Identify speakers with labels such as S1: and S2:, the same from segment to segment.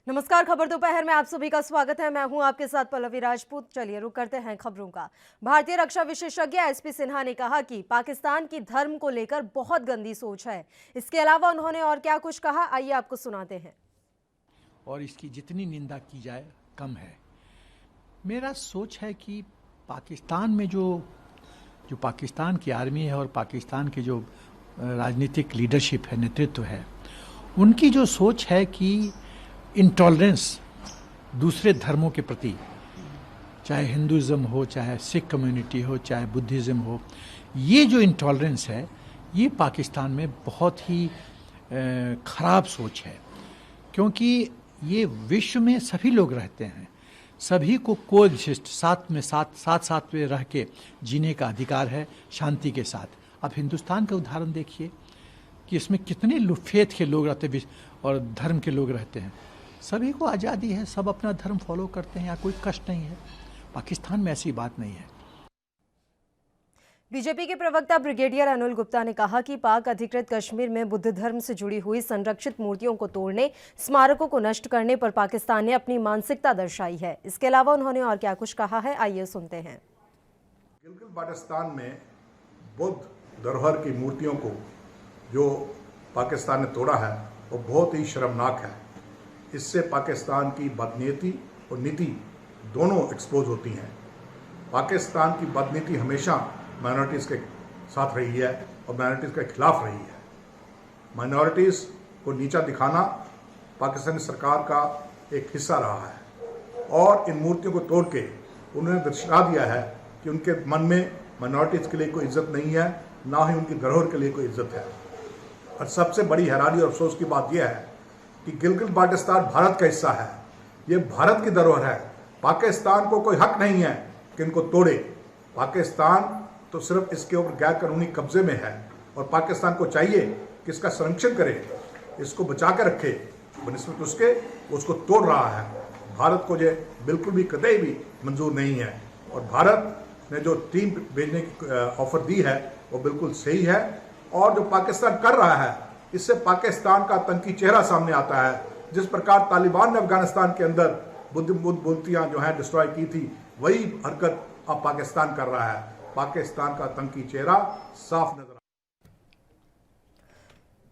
S1: नमस्कार। खबर दोपहर में आप सभी का स्वागत है। मैं हूं आपके साथ पल्लवी राजपूत। चलिए रुक करते हैं खबरों का। भारतीय रक्षा विशेषज्ञ एसपी सिन्हा ने कहा कि पाकिस्तान की धर्म को लेकर बहुत गंदी सोच है। इसके अलावा उन्होंने और क्या कुछ कहा, आइए आपको सुनाते हैं।
S2: और इसकी जितनी निंदा की जाए कम है। मेरा सोच है कि पाकिस्तान में जो पाकिस्तान की आर्मी है और पाकिस्तान के जो राजनीतिक लीडरशिप है, नेतृत्व है, उनकी जो सोच है कि इंटॉलरेंस दूसरे धर्मों के प्रति, चाहे हिंदुज़म हो, चाहे सिख कम्युनिटी हो, चाहे बुद्धिज़्म हो, ये जो इंटॉलरेंस है ये पाकिस्तान में बहुत ही ख़राब सोच है। क्योंकि ये विश्व में सभी लोग रहते हैं, सभी को कोएग्जिस्ट साथ में रह के जीने का अधिकार है शांति के साथ। अब हिंदुस्तान का उदाहरण देखिए कि इसमें कितने फेथ के लोग रहते हैं और धर्म के लोग रहते हैं। सभी को आज़ादी है, सब अपना धर्म फॉलो करते हैं, यहाँ कोई कष्ट नहीं है। पाकिस्तान में ऐसी बात नहीं है।
S1: बीजेपी के प्रवक्ता ब्रिगेडियर अनिल गुप्ता ने कहा कि पाक अधिकृत कश्मीर में बुद्ध धर्म से जुड़ी हुई संरक्षित मूर्तियों को तोड़ने, स्मारकों को नष्ट करने पर पाकिस्तान ने अपनी मानसिकता दर्शाई है। इसके अलावा उन्होंने और क्या कुछ कहा है, आइए सुनते हैं।
S3: गिलगित बाल्टिस्तान में बुद्ध धरोहर की मूर्तियों को जो पाकिस्तान ने तोड़ा है वो बहुत ही शर्मनाक है। इससे पाकिस्तान की बदनीयती और नीति दोनों एक्सपोज होती हैं। पाकिस्तान की बदनीति हमेशा माइनॉरिटीज़ के साथ रही है और माइनॉरिटीज़ के खिलाफ रही है। माइनॉरिटीज़ को नीचा दिखाना पाकिस्तानी सरकार का एक हिस्सा रहा है और इन मूर्तियों को तोड़ के उन्होंने दर्शा दिया है कि उनके मन में माइनॉरिटीज़ के लिए कोई इज्जत नहीं है, ना ही उनकी धरोहर के लिए कोई इज्जत है। और सबसे बड़ी हैरानी और अफसोस की बात यह है कि गिलगित बाल्टिस्तान भारत का हिस्सा है, ये भारत की धरोहर है। पाकिस्तान को कोई हक नहीं है कि इनको तोड़े। पाकिस्तान तो सिर्फ इसके ऊपर गैर कानूनी कब्जे में है और पाकिस्तान को चाहिए कि इसका संरक्षण करे, इसको बचा कर रखे। बनिस्बत उसके उसको तोड़ रहा है। भारत को ये बिल्कुल भी कतई भी मंजूर नहीं है और भारत ने जो टीम भेजने की ऑफर दी है वो बिल्कुल सही है। और जो पाकिस्तान कर रहा है इससे पाकिस्तान का आतंकी चेहरा सामने आता है। जिस प्रकार तालिबान ने अफगानिस्तान के अंदर बुद्ध मूर्तियां जो हैं डिस्ट्रॉय की थी, वही हरकत अब पाकिस्तान कर रहा है। पाकिस्तान का आतंकी चेहरा साफ नजर।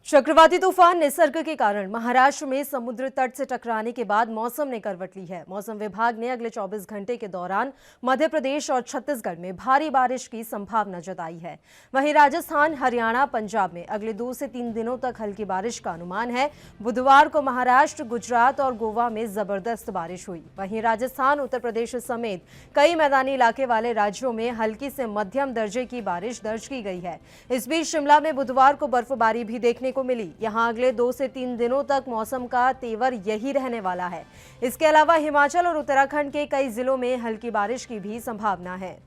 S1: चक्रवाती तूफान निसर्ग के कारण महाराष्ट्र में समुद्र तट से टकराने के बाद मौसम ने करवट ली है। मौसम विभाग ने अगले 24 घंटे के दौरान मध्य प्रदेश और छत्तीसगढ़ में भारी बारिश की संभावना जताई है। वहीं राजस्थान, हरियाणा, पंजाब में अगले 2 से 3 दिनों तक हल्की बारिश का अनुमान है। बुधवार को महाराष्ट्र, गुजरात और गोवा में जबरदस्त बारिश हुई। वहीं राजस्थान, उत्तर प्रदेश समेत कई मैदानी इलाके वाले राज्यों में हल्की से मध्यम दर्जे की बारिश दर्ज की गई है। इस बीच शिमला में बुधवार को बर्फबारी भी देखने को मिली। यहां अगले 2 से 3 दिनों तक मौसम का तेवर यही रहने वाला है। इसके अलावा हिमाचल और उत्तराखंड के कई जिलों में हल्की बारिश की भी संभावना है।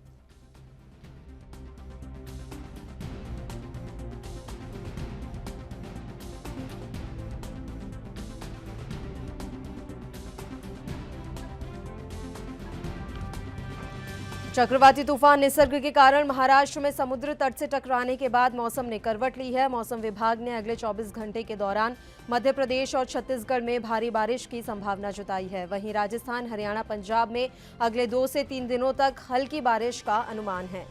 S1: चक्रवाती तूफान निसर्ग के कारण महाराष्ट्र में समुद्र तट से टकराने के बाद मौसम ने करवट ली है। मौसम विभाग ने अगले 24 घंटे के दौरान मध्य प्रदेश और छत्तीसगढ़ में भारी बारिश की संभावना जताई है। वहीं राजस्थान, हरियाणा, पंजाब में अगले 2 से 3 दिनों तक हल्की बारिश का अनुमान है।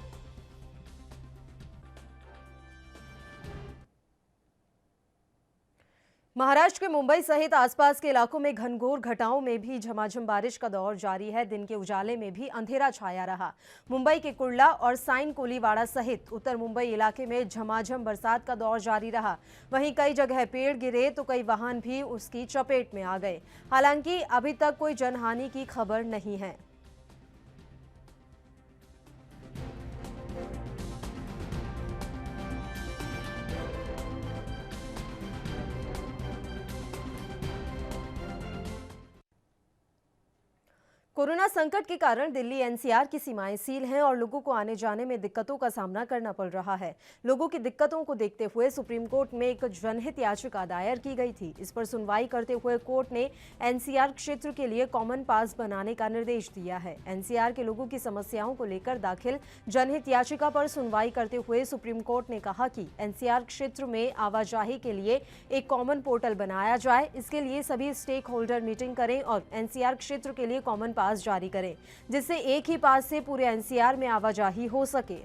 S1: महाराष्ट्र के मुंबई सहित आसपास के इलाकों में घनघोर घटाओं में भी झमाझम बारिश का दौर जारी है। दिन के उजाले में भी अंधेरा छाया रहा। मुंबई के कुर्ला और साइन कोलीवाड़ा सहित उत्तर मुंबई इलाके में झमाझम बरसात का दौर जारी रहा। वहीं कई जगह पेड़ गिरे तो कई वाहन भी उसकी चपेट में आ गए। हालांकि अभी तक कोई जनहानि की खबर नहीं है। कोरोना संकट के कारण दिल्ली एनसीआर की सीमाएं सील हैं और लोगों को आने जाने में दिक्कतों का सामना करना पड़ रहा है। लोगों की दिक्कतों को देखते हुए सुप्रीम कोर्ट में एक जनहित याचिका दायर की गई थी। इस पर सुनवाई करते हुए कोर्ट ने एनसीआर क्षेत्र के लिए कॉमन पास बनाने का निर्देश दिया है। एनसीआर के लोगों की समस्याओं को लेकर दाखिल जनहित याचिका पर सुनवाई करते हुए सुप्रीम कोर्ट ने कहा कि एनसीआर क्षेत्र में आवाजाही के लिए एक कॉमन पोर्टल बनाया जाए। इसके लिए सभी स्टेक होल्डर मीटिंग करें और एनसीआर क्षेत्र के लिए कॉमन पास जारी करें, जिससे एक ही पास से पूरे एनसीआर में आवाजाही हो सके।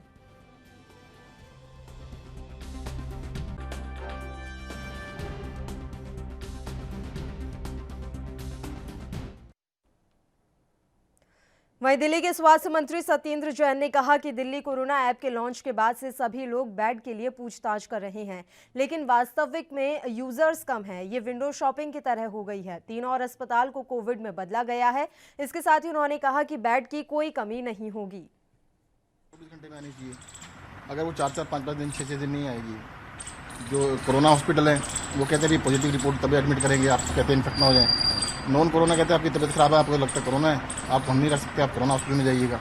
S1: वहीं दिल्ली के स्वास्थ्य मंत्री सत्येंद्र जैन ने कहा कि दिल्ली कोरोना ऐप के लॉन्च के बाद से सभी लोग बेड के लिए पूछताछ कर रहे हैं, लेकिन वास्तविक में यूजर्स कम हैं। ये विंडो शॉपिंग की तरह हो गई है। 3 और अस्पताल को कोविड में बदला गया है। इसके साथ ही उन्होंने कहा कि बेड की कोई कमी नहीं होगी।
S4: 24 घंटे में आनी चाहिए। अगर वो 4-4, 5-5 दिन, 6-6 दिन नहीं आएगी, जो कोरोना हॉस्पिटल है वो कहते हैं पॉजिटिव रिपोर्ट तभी एडमिट करेंगे, आप कहते हैं इन्फेक्ट ना हो जाए। नॉन कोरोना कहते हैं आपकी तबीयत खराब है, आपको लगता है कोरोना है, आप हम नहीं कर सकते, आप कोरोना हॉस्पिटल में जाइएगा।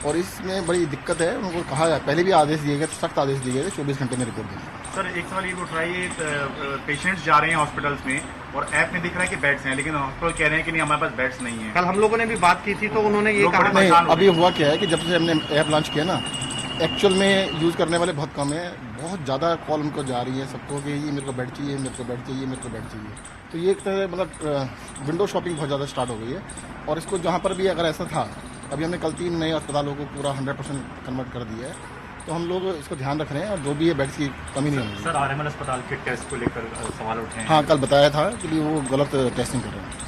S4: और इसमें बड़ी दिक्कत है। उनको कहा है, पहले भी आदेश दिए गए, सख्त आदेश दिए गए थे 24 घंटे में रिपोर्ट दें।
S5: सर एक सवाल ये उठ रहा है, पेशेंट्स जा रहे हैं हॉस्पिटल्स में और ऐप में दिख रहा है कि बेड्स हैं, लेकिन हॉस्पिटल कह रहे हैं कि नहीं हमारे पास बेड्स नहीं है।
S6: कल हम लोगों ने भी बात की थी तो उन्होंने ये कहा
S4: नहीं, अभी हुआ क्या है कि जब से हमने ऐप लॉन्च किया ना, एक्चुअल में यूज़ करने वाले बहुत कम है। बहुत ज़्यादा कॉल उनको जा रही है सबको कि ये मेरे को बेड चाहिए, मेरे को बेड चाहिए, मेरे को बेड चाहिए। तो ये एक तरह मतलब विंडो शॉपिंग बहुत ज़्यादा स्टार्ट हो गई है। और इसको जहाँ पर भी अगर ऐसा था, अभी हमने कल 3 नए अस्पतालों को पूरा 100% कन्वर्ट कर दिया है। तो हम लोग इसको ध्यान रख रहे हैं और जो भी है बेड्स की कमी नहीं होगी।
S5: सर आरएमएल अस्पताल के टेस्ट को लेकर सवाल उठे हैं।
S4: हाँ, कल बताया था कि वो गलत टेस्टिंग कर रहे हैं।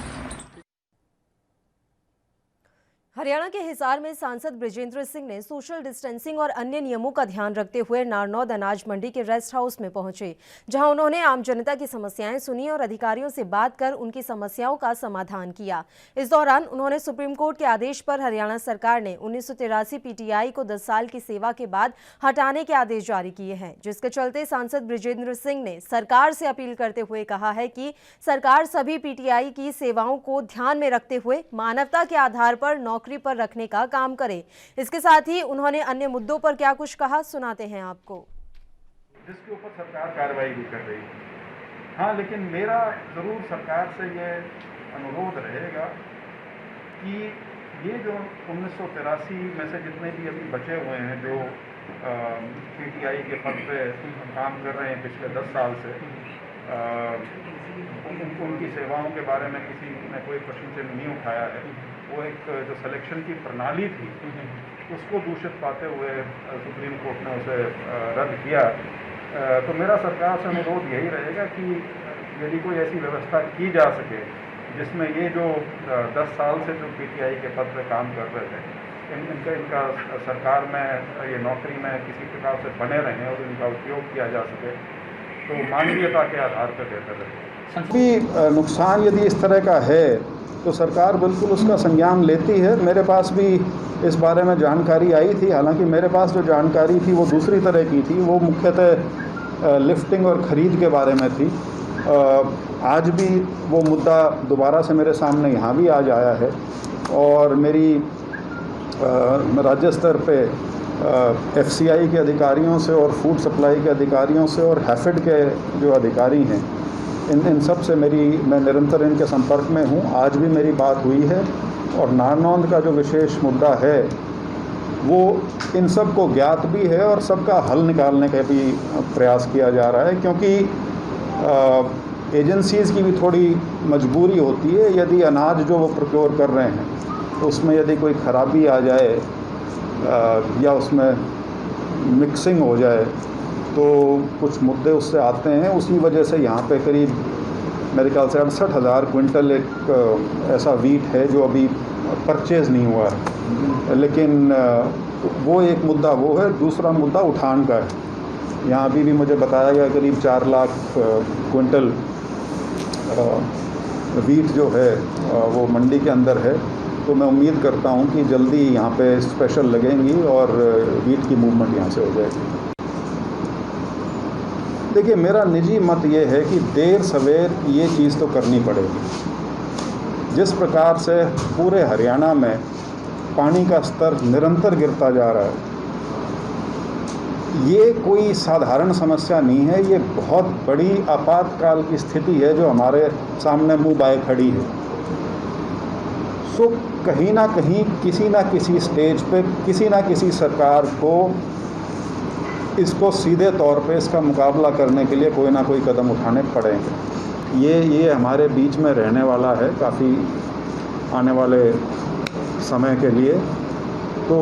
S1: हरियाणा के हिसार में सांसद बृजेंद्र सिंह ने सोशल डिस्टेंसिंग और अन्य नियमों का ध्यान रखते हुए नारनौद अनाज मंडी के रेस्ट हाउस में पहुंचे, जहां उन्होंने आम जनता की समस्याएं सुनी और अधिकारियों से बात कर उनकी समस्याओं का समाधान किया। इस दौरान उन्होंने सुप्रीम कोर्ट के आदेश पर हरियाणा सरकार ने 1983 पीटीआई को 10 साल की सेवा के बाद हटाने के आदेश जारी किए हैं, जिसके चलते सांसद बृजेंद्र सिंह ने सरकार से अपील करते हुए कहा है कि सरकार सभी पीटीआई की सेवाओं को ध्यान में रखते हुए मानवता के आधार पर नौकरी पर रखने का काम करे। इसके साथ ही उन्होंने अन्य मुद्दों पर क्या कुछ कहा, सुनाते हैं आपको।
S7: जिसके ऊपर सरकार कार्रवाई भी कर रही है। हाँ, लेकिन मेरा ज़रूर सरकार से ये अनुरोध रहेगा कि ये जो 1983 में से जितने भी अभी बचे हुए हैं जो पीटीआई के पद पे काम कर रहे हैं पिछले 10 साल से, उनकी सेवाओं के बारे में किसी ने कोई प्रश्न चिन्ह नहीं उठाया है। वो एक जो सिलेक्शन की प्रणाली थी उसको दूषित पाते हुए सुप्रीम कोर्ट ने उसे रद्द किया। तो मेरा सरकार से अनुरोध यही रहेगा कि यदि कोई ऐसी व्यवस्था की जा सके जिसमें ये जो 10 साल से जो पीटीआई के पद पे काम कर रहे थे इनका सरकार में ये नौकरी में किसी प्रकार से बने रहें और इनका उपयोग किया जा सके, तो मानवीयता के आधार पर बेहतर रहे।
S8: भी नुकसान यदि इस तरह का है तो सरकार बिल्कुल उसका संज्ञान लेती है। मेरे पास भी इस बारे में जानकारी आई थी, हालांकि मेरे पास जो जानकारी थी वो दूसरी तरह की थी, वो मुख्यतः लिफ्टिंग और ख़रीद के बारे में थी। आज भी वो मुद्दा दोबारा से मेरे सामने यहाँ भी आज आया है और मेरी राज्य स्तर पे एफसीआई के अधिकारियों से और फूड सप्लाई के अधिकारियों से और हैफेड के जो अधिकारी हैं इन सब से मैं निरंतर इनके संपर्क में हूँ। आज भी मेरी बात हुई है और नारनौंद का जो विशेष मुद्दा है वो इन सब को ज्ञात भी है और सबका हल निकालने का भी प्रयास किया जा रहा है, क्योंकि एजेंसीज़ की भी थोड़ी मजबूरी होती है। यदि अनाज जो वो प्रोक्योर कर रहे हैं तो उसमें यदि कोई ख़राबी आ जाए या उसमें मिक्सिंग हो जाए तो कुछ मुद्दे उससे आते हैं। उसी वजह से यहाँ पे करीब मेरे ख्याल से 68,000 क्विंटल एक ऐसा वीट है जो अभी परचेज़ नहीं हुआ है, लेकिन वो एक मुद्दा वो है। दूसरा मुद्दा उठान का है। यहाँ अभी भी मुझे बताया गया करीब 4 लाख क्विंटल वीट जो है वो मंडी के अंदर है। तो मैं उम्मीद करता हूँ कि जल्दी यहाँ पे स्पेशल लगेंगी और वीट की मूवमेंट यहाँ से हो जाएगी। देखिए, मेरा निजी मत ये है कि देर सवेर ये चीज़ तो करनी पड़ेगी। जिस प्रकार से पूरे हरियाणा में पानी का स्तर निरंतर गिरता जा रहा है, ये कोई साधारण समस्या नहीं है, ये बहुत बड़ी आपातकाल की स्थिति है जो हमारे सामने मुंह बाए खड़ी है। सो कहीं ना कहीं किसी ना किसी स्टेज पे किसी ना किसी सरकार को इसको सीधे तौर पे इसका मुकाबला करने के लिए कोई ना कोई कदम उठाने पड़ेंगे। ये हमारे बीच में रहने वाला है काफ़ी आने वाले समय के लिए। तो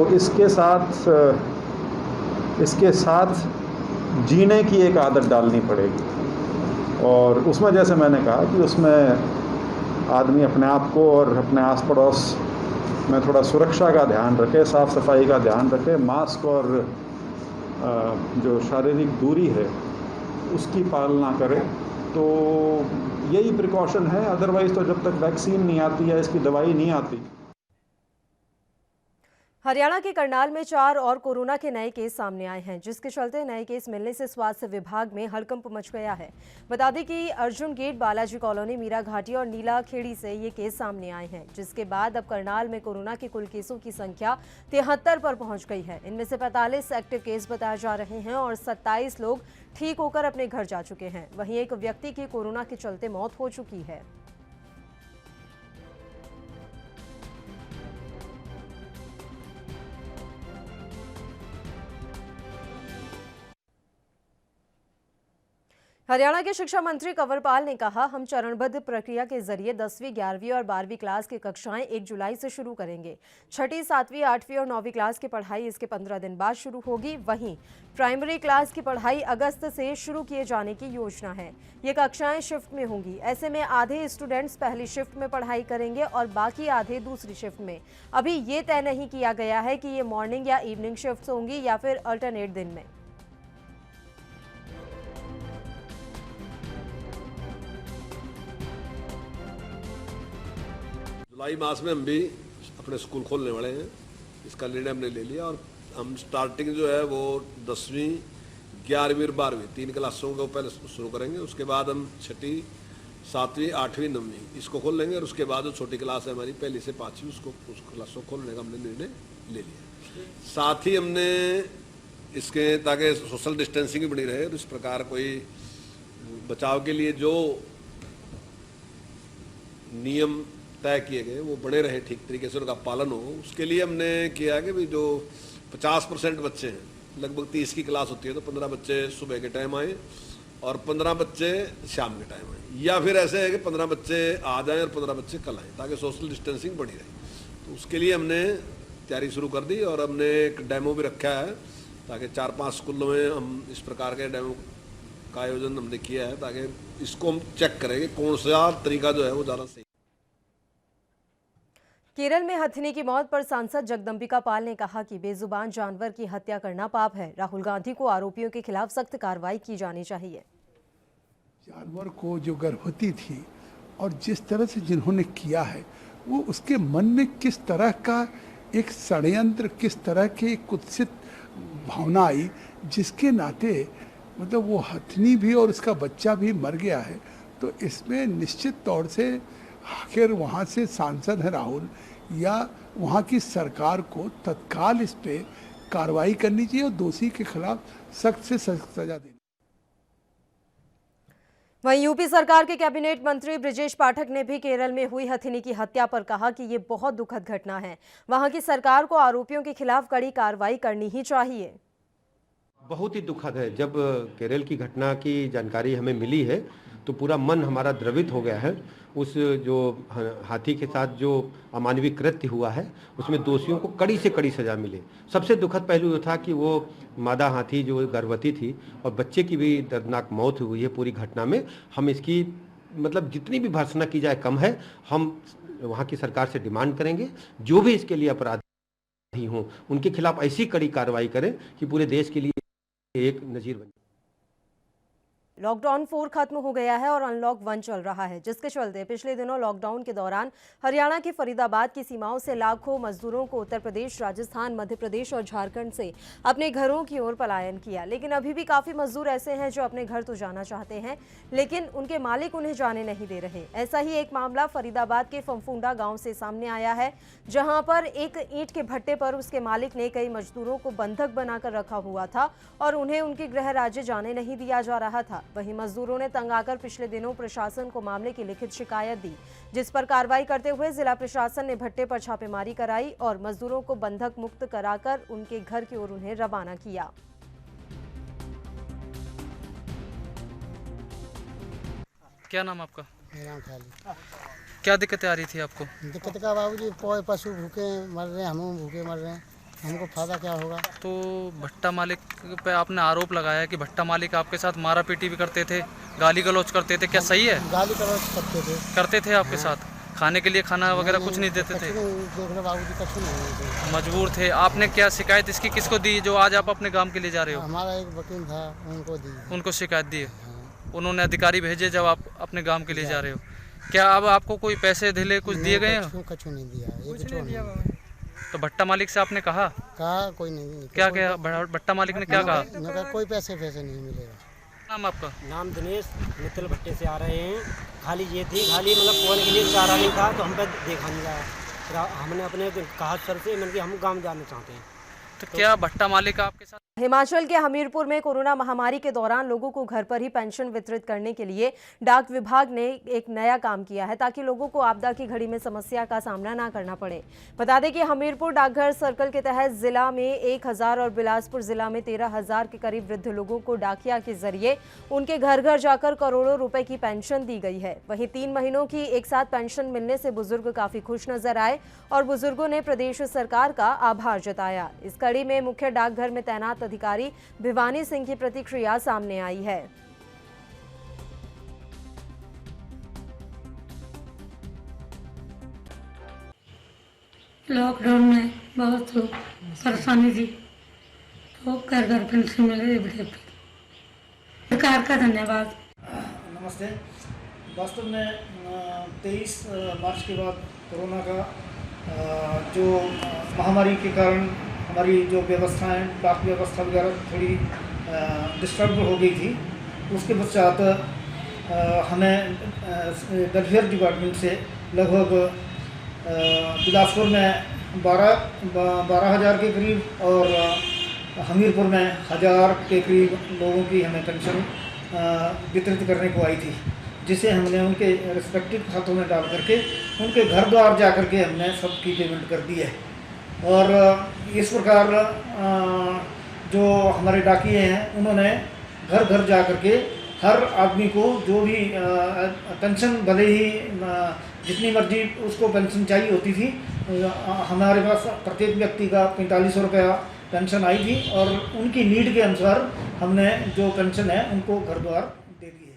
S8: इसके साथ जीने की एक आदत डालनी पड़ेगी, और उसमें जैसे मैंने कहा कि उसमें आदमी अपने आप को और अपने आस पड़ोस में थोड़ा सुरक्षा का ध्यान रखे, साफ़ सफाई का ध्यान रखे, मास्क और जो शारीरिक दूरी है उसकी पालना करे। तो यही प्रिकॉशन है, अदरवाइज़ तो जब तक वैक्सीन नहीं आती है, इसकी दवाई नहीं आती।
S1: हरियाणा के करनाल में 4 और कोरोना के नए केस सामने आए हैं, जिसके चलते नए केस मिलने से स्वास्थ्य विभाग में हड़कंप मच गया है। बता दें कि अर्जुन गेट, बालाजी कॉलोनी, मीरा घाटी और नीला खेड़ी से ये केस सामने आए हैं, जिसके बाद अब करनाल में कोरोना के कुल केसों की संख्या 73 पर पहुंच गई है। इनमें से 45 एक्टिव केस बताए जा रहे हैं और 27 लोग ठीक होकर अपने घर जा चुके हैं। वहीं एक व्यक्ति की कोरोना के चलते मौत हो चुकी है। हरियाणा के शिक्षा मंत्री कंवरपाल ने कहा, हम चरणबद्ध प्रक्रिया के जरिए 10वीं, 11वीं और 12वीं क्लास की कक्षाएं 1 जुलाई से शुरू करेंगे। 6ठी, 7वीं, 8वीं और 9वीं क्लास की पढ़ाई इसके 15 दिन बाद शुरू होगी। वहीं प्राइमरी क्लास की पढ़ाई अगस्त से शुरू किए जाने की योजना है। ये कक्षाएं शिफ्ट में होंगी। ऐसे में आधे स्टूडेंट्स पहली शिफ्ट में पढ़ाई करेंगे और बाकी आधे दूसरी शिफ्ट में। अभी ये तय नहीं किया गया है कि ये मॉर्निंग या इवनिंग शिफ्ट होंगी या फिर अल्टरनेट दिन में।
S9: जुलाई मास में हम भी अपने स्कूल खोलने वाले हैं, इसका निर्णय हमने ले लिया। और हम स्टार्टिंग जो है वो 10वीं, 11वीं और 12वीं 3 क्लासों को पहले शुरू करेंगे। उसके बाद हम 6ठी, 7वीं, 8वीं, 9वीं इसको खोल लेंगे। और उसके बाद जो छोटी क्लास है हमारी 1 से 5वीं उस क्लास को खोलने का हमने निर्णय ले लिया। साथ ही हमने इसके ताकि सोशल डिस्टेंसिंग भी बनी रहे और इस प्रकार कोई बचाव के लिए जो नियम तय किए गए वो बने रहे, ठीक तरीके से उनका पालन हो, उसके लिए हमने किया कि भाई जो 50% बच्चे हैं, लगभग 30 की क्लास होती है, तो 15 बच्चे सुबह के टाइम आए और 15 बच्चे शाम के टाइम आए, या फिर ऐसे है कि 15 बच्चे आ जाएं और 15 बच्चे कल आएँ, ताकि सोशल डिस्टेंसिंग बनी रहे। तो उसके लिए हमने तैयारी शुरू कर दी और हमने एक डेमो भी रखा है, ताकि 4-5 स्कूलों में हम इस प्रकार के डेमो का आयोजन हमने किया है, ताकि इसको हम चेक करें कि कौन सा तरीका जो है वो ज़्यादा सही।
S1: केरल में हथिनी की मौत पर सांसद जगदम्बिका पाल ने कहा कि बेजुबान जानवर की हत्या करना पाप है। राहुल गांधी को आरोपियों के खिलाफ सख्त कार्रवाई की जानी चाहिए।
S10: जानवर को जो गर्भवती थी और जिस तरह से जिन्होंने किया है, वो उसके मन में किस तरह का एक षड्यंत्र, किस तरह की कुत्सित भावना आई, जिसके नाते मतलब वो हथिनी भी और उसका बच्चा भी मर गया है। तो इसमें निश्चित तौर से आखिर वहाँ से सांसद है राहुल या वहाँ की सरकार को तत्काल इस पे कार्रवाई करनी चाहिए और दोषी के खिलाफ सख्त से सख्त सजा देनी।
S1: वहीं यूपी सरकार के कैबिनेट मंत्री ब्रिजेश पाठक ने भी केरल में हुई हथिनी की हत्या पर कहा कि ये बहुत दुखद घटना है। वहाँ की सरकार को आरोपियों के खिलाफ कड़ी कार्रवाई करनी ही चाहिए।
S11: बहुत ही दुखद है। जब केरल की घटना की जानकारी हमें मिली है तो पूरा मन हमारा द्रवित हो गया है। उस जो हाथी के साथ जो अमानवीय कृत्य हुआ है उसमें दोषियों को कड़ी से कड़ी सजा मिले। सबसे दुखद पहलू ये था कि वो मादा हाथी जो गर्भवती थी और बच्चे की भी दर्दनाक मौत हुई है पूरी घटना में। हम इसकी मतलब जितनी भी भर्त्सना की जाए कम है। हम वहाँ की सरकार से डिमांड करेंगे जो भी इसके लिए अपराधी हों उनके खिलाफ ऐसी कड़ी कार्रवाई करें कि पूरे देश के लिए एक नजीर बने।
S1: लॉकडाउन 4 खत्म हो गया है और अनलॉक 1 चल रहा है, जिसके चलते पिछले दिनों लॉकडाउन के दौरान हरियाणा के फरीदाबाद की सीमाओं से लाखों मजदूरों को उत्तर प्रदेश, राजस्थान, मध्य प्रदेश और झारखंड से अपने घरों की ओर पलायन किया। लेकिन अभी भी काफी मजदूर ऐसे हैं जो अपने घर तो जाना चाहते हैं, लेकिन उनके मालिक उन्हें जाने नहीं दे रहे। ऐसा ही एक मामला फरीदाबाद के फमफुंडा गाँव से सामने आया है, जहाँ पर एक ईंट के भट्टे पर उसके मालिक ने कई मजदूरों को बंधक बनाकर रखा हुआ था और उन्हें उनके गृह राज्य जाने नहीं दिया जा रहा था। वहीं मजदूरों ने तंग आकर पिछले दिनों प्रशासन को मामले की लिखित शिकायत दी, जिस पर कार्रवाई करते हुए जिला प्रशासन ने भट्टे पर छापेमारी कराई और मजदूरों को बंधक मुक्त कराकर उनके घर की ओर उन्हें रवाना किया।
S12: क्या नाम आपका?
S13: मेरा नाम खाली।
S12: क्या दिक्कतें आ रही थी आपको?
S13: दिक्कत का बाबूजी, पशु भूखे मर रहे हैं, हम भूखे मर रहे हैं, हमको फायदा क्या होगा?
S12: तो भट्टा मालिक पे आपने आरोप लगाया कि भट्टा मालिक आपके साथ मारा पीटी भी करते थे, गाली गलौज करते थे, क्या सही है?
S13: गाली गलौज करते थे
S12: आपके साथ? खाने के लिए खाना वगैरह कुछ नहीं देते थे?
S13: देख लो बाबूजी, कुछ नहीं।
S12: मजबूर थे। आपने क्या शिकायत इसकी किसको दी जो आज आप अपने काम के लिए जा रहे हो?
S13: हमारा एक वकील था, उनको दी।
S12: उनको शिकायत दी? उन्होंने अधिकारी भेजे जब आप अपने काम के लिए जा रहे हो? क्या अब आपको कोई पैसे धिले कुछ दिए गए हैं?
S13: कुछ नहीं दिया।
S12: तो भट्टा मालिक से आपने कहा
S13: कोई नहीं।
S12: क्या भट्टा मालिक ने क्या कहा?
S13: कोई पैसे नहीं मिलेगा।
S12: नाम आपका?
S14: नाम दिनेश, मित्तल भट्टे से आ रहे हैं। खाली ये थी, खाली मतलब सोने के लिए चारा नहीं था तो हम पे देखा नहीं गया। हमने अपने कहा सर से मतलब हम गाँव जाना चाहते हैं।
S12: तो क्या भट्टा मालिक आपके साथ?
S1: हिमाचल के हमीरपुर में कोरोना महामारी के दौरान लोगों को घर पर ही पेंशन वितरित करने के लिए डाक विभाग ने एक नया काम किया है, ताकि लोगों को आपदा की घड़ी में समस्या का सामना ना करना पड़े। बता दें कि हमीरपुर डाकघर सर्कल के तहत जिला में 1000 और बिलासपुर जिला में 13,000 के करीब वृद्ध लोगों को डाकिया के जरिए उनके घर घर जाकर करोड़ों रुपए की पेंशन दी गई है। वहीं 3 महीनों की एक साथ पेंशन मिलने से बुजुर्ग काफी खुश नजर आए और बुजुर्गों ने प्रदेश सरकार का आभार जताया। इस कड़ी में मुख्य डाकघर में तैनात अधिकारी भिवानी सिंह की प्रतिक्रिया सामने आई है।
S15: लॉकडाउन में बहुत परेशानी थी, तो घर घर पेंशन मिले। सरकार का धन्यवाद।
S16: नमस्ते। वास्तव में 23 मार्च के बाद कोरोना का जो महामारी के कारण हमारी जो व्यवस्थाएं, डाक व्यवस्था वगैरह थोड़ी डिस्टर्ब हो गई थी। उसके पश्चात हमें वेलफेयर डिपार्टमेंट से लगभग बिलासपुर में 12,000 के करीब और हमीरपुर में 1000 के करीब लोगों की हमें पेंशन वितरित करने को आई थी, जिसे हमने उनके रिस्पेक्टिव खातों में डाल करके उनके घर द्वार जा करके हमने सबकी पेमेंट कर दी है। और इस प्रकार जो हमारे डाकिये हैं उन्होंने घर घर जा करके हर आदमी को जो भी पेंशन, भले ही जितनी मर्जी उसको पेंशन चाहिए होती थी, हमारे पास प्रत्येक व्यक्ति का 4500 रुपया पेंशन आई थी और उनकी नीड के अनुसार हमने जो पेंशन है उनको घर द्वार दे दी है।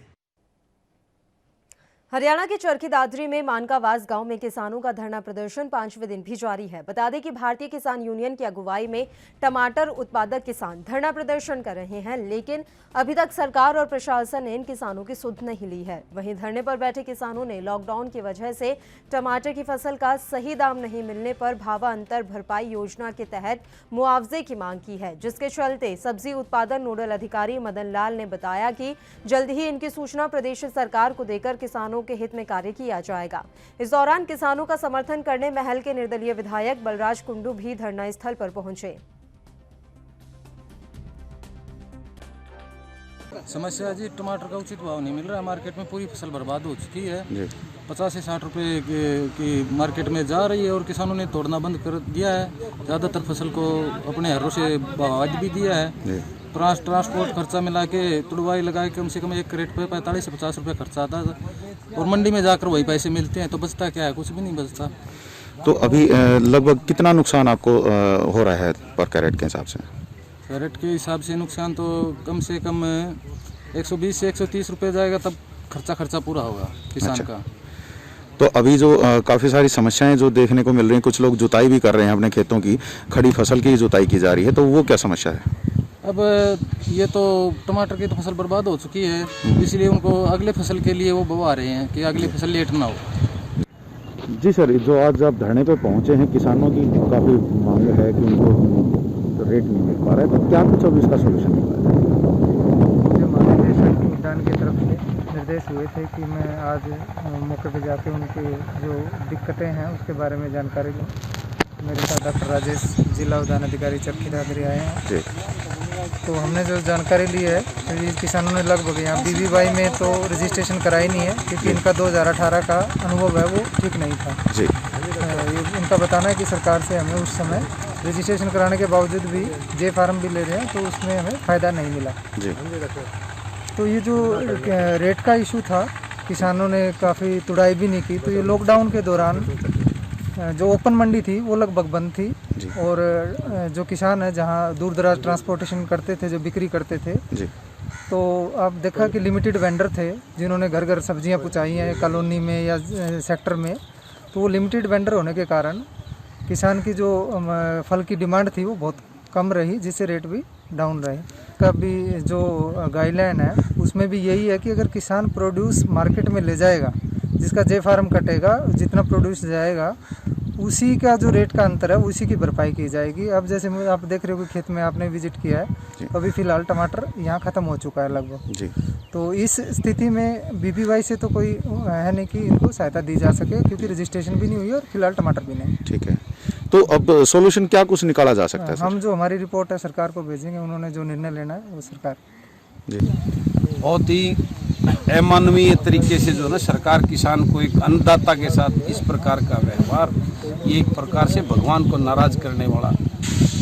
S1: हरियाणा के चरखी दादरी में मानकावास गांव में किसानों का धरना प्रदर्शन 5वें दिन भी जारी है। बता दें कि भारतीय किसान यूनियन की अगुवाई में टमाटर उत्पादक किसान धरना प्रदर्शन कर रहे हैं, लेकिन अभी तक सरकार और प्रशासन ने इन किसानों की सुध नहीं ली है। वहीं धरने पर बैठे किसानों ने लॉकडाउन की वजह से टमाटर की फसल का सही दाम नहीं मिलने पर भावांतर भरपाई योजना के तहत मुआवजे की मांग की है, जिसके चलते सब्जी उत्पादन नोडल अधिकारी मदन लाल ने बताया कि जल्द ही इनकी सूचना प्रदेश सरकार को देकर किसानों के हित में कार्य किया जाएगा। इस दौरान किसानों का समर्थन करने महल के निर्दलीय विधायक बलराज कुंडू भी धरना स्थल पर पहुंचे।
S17: समस्या जी, टमाटर का उचित भाव नहीं मिल रहा। मार्केट में पूरी फसल बर्बाद हो चुकी है। 50 से 60 रुपए की मार्केट में जा रही है और किसानों ने तोड़ना बंद कर दिया है। ज़्यादातर फसल को अपने हरों से भाव भी दिया है। ट्रांसपोर्ट खर्चा मिला के तुड़वाई लगा के कम से कम एक क्रेट पे 45 से 50 रुपये खर्चा आता है और मंडी में जाकर वही पैसे मिलते हैं, तो बचता क्या है? कुछ भी नहीं बचता।
S18: तो अभी लगभग कितना नुकसान आपको हो रहा है पर कैरेट के हिसाब से?
S17: कैरेट के हिसाब से नुकसान तो कम से कम 120 से 130 रुपये जाएगा, तब खर्चा पूरा होगा किसान का।
S18: तो अभी जो काफ़ी सारी समस्याएं जो देखने को मिल रही हैं, कुछ लोग जुताई भी कर रहे हैं अपने खेतों की, खड़ी फसल की जुताई की जा रही है, तो वो क्या समस्या है?
S17: अब ये तो टमाटर की तो फसल बर्बाद हो चुकी है, इसलिए उनको अगले फसल के लिए वो बवा रहे हैं कि अगली फसल लेट ना हो।
S18: जी सर, जो आज आप धरने पे पहुंचे हैं, किसानों की काफ़ी मांग है कि उनको रेट नहीं मिल पा रहा है, तो क्या कुछ अब इसका सोल्यूशन निकाला है?
S19: मुझे माननीय कृषि उद्यान की तरफ से निर्देश हुए थे कि मैं आज मौके पर जाके उनकी जो दिक्कतें हैं उसके बारे में जानकारी लूँ। मेरे साथ डॉक्टर राजेश, जिला उद्यान अधिकारी चरखी दादरी आए हैं। तो हमने जो जानकारी ली है, तो ये किसानों ने लगभग यहाँ BBY में तो रजिस्ट्रेशन कराई नहीं है, क्योंकि इनका 2018 का अनुभव है वो ठीक नहीं था जी। इनका बताना है कि सरकार से हमें उस समय रजिस्ट्रेशन कराने के बावजूद भी जे फार्म भी ले रहे हैं, तो उसमें हमें फ़ायदा नहीं मिला जी। तो ये जो रेट का इशू था, किसानों ने काफ़ी तुड़ाई भी नहीं की। तो ये लॉकडाउन के दौरान जो ओपन मंडी थी वो लगभग बंद थी, और जो किसान है जहाँ दूर दराज ट्रांसपोर्टेशन करते थे, जो बिक्री करते थे जी, तो आप देखा कि लिमिटेड वेंडर थे जिन्होंने घर घर सब्जियां पहुँचाई हैं कॉलोनी में या सेक्टर में। तो वो लिमिटेड वेंडर होने के कारण किसान की जो फल की डिमांड थी वो बहुत कम रही, जिससे रेट भी डाउन रहे। का भी जो गाइडलाइन है उसमें भी यही है कि अगर किसान प्रोड्यूस मार्केट में ले जाएगा, जिसका जे फार्म कटेगा, जितना प्रोड्यूस जाएगा उसी का जो रेट का अंतर है उसी की भरपाई की जाएगी। अब जैसे आप देख रहे हो कि खेत में आपने विजिट किया है, अभी फ़िलहाल टमाटर यहाँ ख़त्म हो चुका है लगभग जी। तो इस स्थिति में BBY से तो कोई है नहीं कि इनको सहायता दी जा सके, क्योंकि रजिस्ट्रेशन भी नहीं हुई और फिलहाल टमाटर भी नहीं।
S18: ठीक है, तो अब सोल्यूशन क्या कुछ निकाला जा सकता है सर?
S19: हम जो हमारी रिपोर्ट है सरकार को भेजेंगे, उन्होंने जो निर्णय लेना है वो सरकार
S18: जी।
S20: बहुत ही अमानवीय तरीके से जो ना सरकार किसान को, एक अन्नदाता के साथ इस प्रकार का व्यवहार, ये एक प्रकार से भगवान को नाराज करने वाला,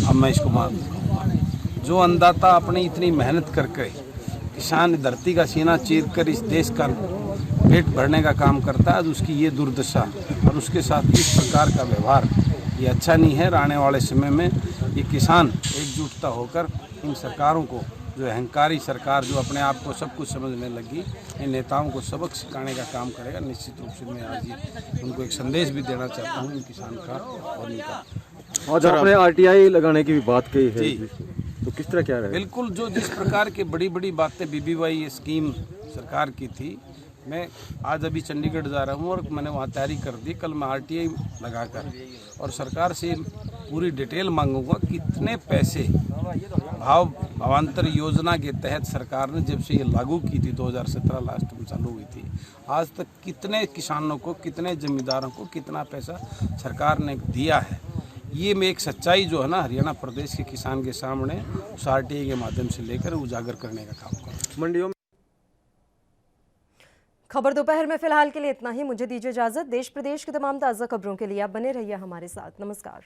S20: अब मैं इसको मानूंगा। जो अन्नदाता अपनी इतनी मेहनत करके किसान धरती का सीना चीर कर इस देश का पेट भरने का काम करता है, उसकी ये दुर्दशा और उसके साथ इस प्रकार का व्यवहार ये अच्छा नहीं है। आने वाले समय में ये किसान एकजुटता होकर इन सरकारों को, जो अहंकारी सरकार जो अपने आप को सब कुछ समझने लगी, इन नेताओं को सबक सिखाने का काम करेगा। निश्चित रूप से मैं आज ही उनको एक संदेश भी देना चाहता हूँ इन किसान का और इनका।
S21: आज आपने RTI लगाने की भी बात कही है, तो किस तरह क्या रहा?
S20: बिल्कुल, जो जिस प्रकार के बड़ी बड़ी बातें BBY ये स्कीम सरकार की थी, मैं आज अभी चंडीगढ़ जा रहा हूँ और मैंने वहाँ तैयारी कर दी। कल मैं RTI लगाकर और सरकार से पूरी डिटेल मांगूंगा कितने पैसे भावांतर योजना के तहत सरकार ने जब से ये लागू की थी 2017 लास्ट में चालू हुई थी, आज तक कितने किसानों को, कितने जमींदारों को कितना पैसा सरकार ने दिया है। ये मैं एक सच्चाई जो है ना हरियाणा प्रदेश के किसान के सामने उस RTI के माध्यम से लेकर उजागर करने का काम करूँ।
S21: मंडियों
S1: खबर दोपहर में फिलहाल के लिए इतना ही। मुझे दीजिए इजाजत। देश प्रदेश की तमाम ताज़ा खबरों के लिए आप बने रहिए हमारे साथ। नमस्कार।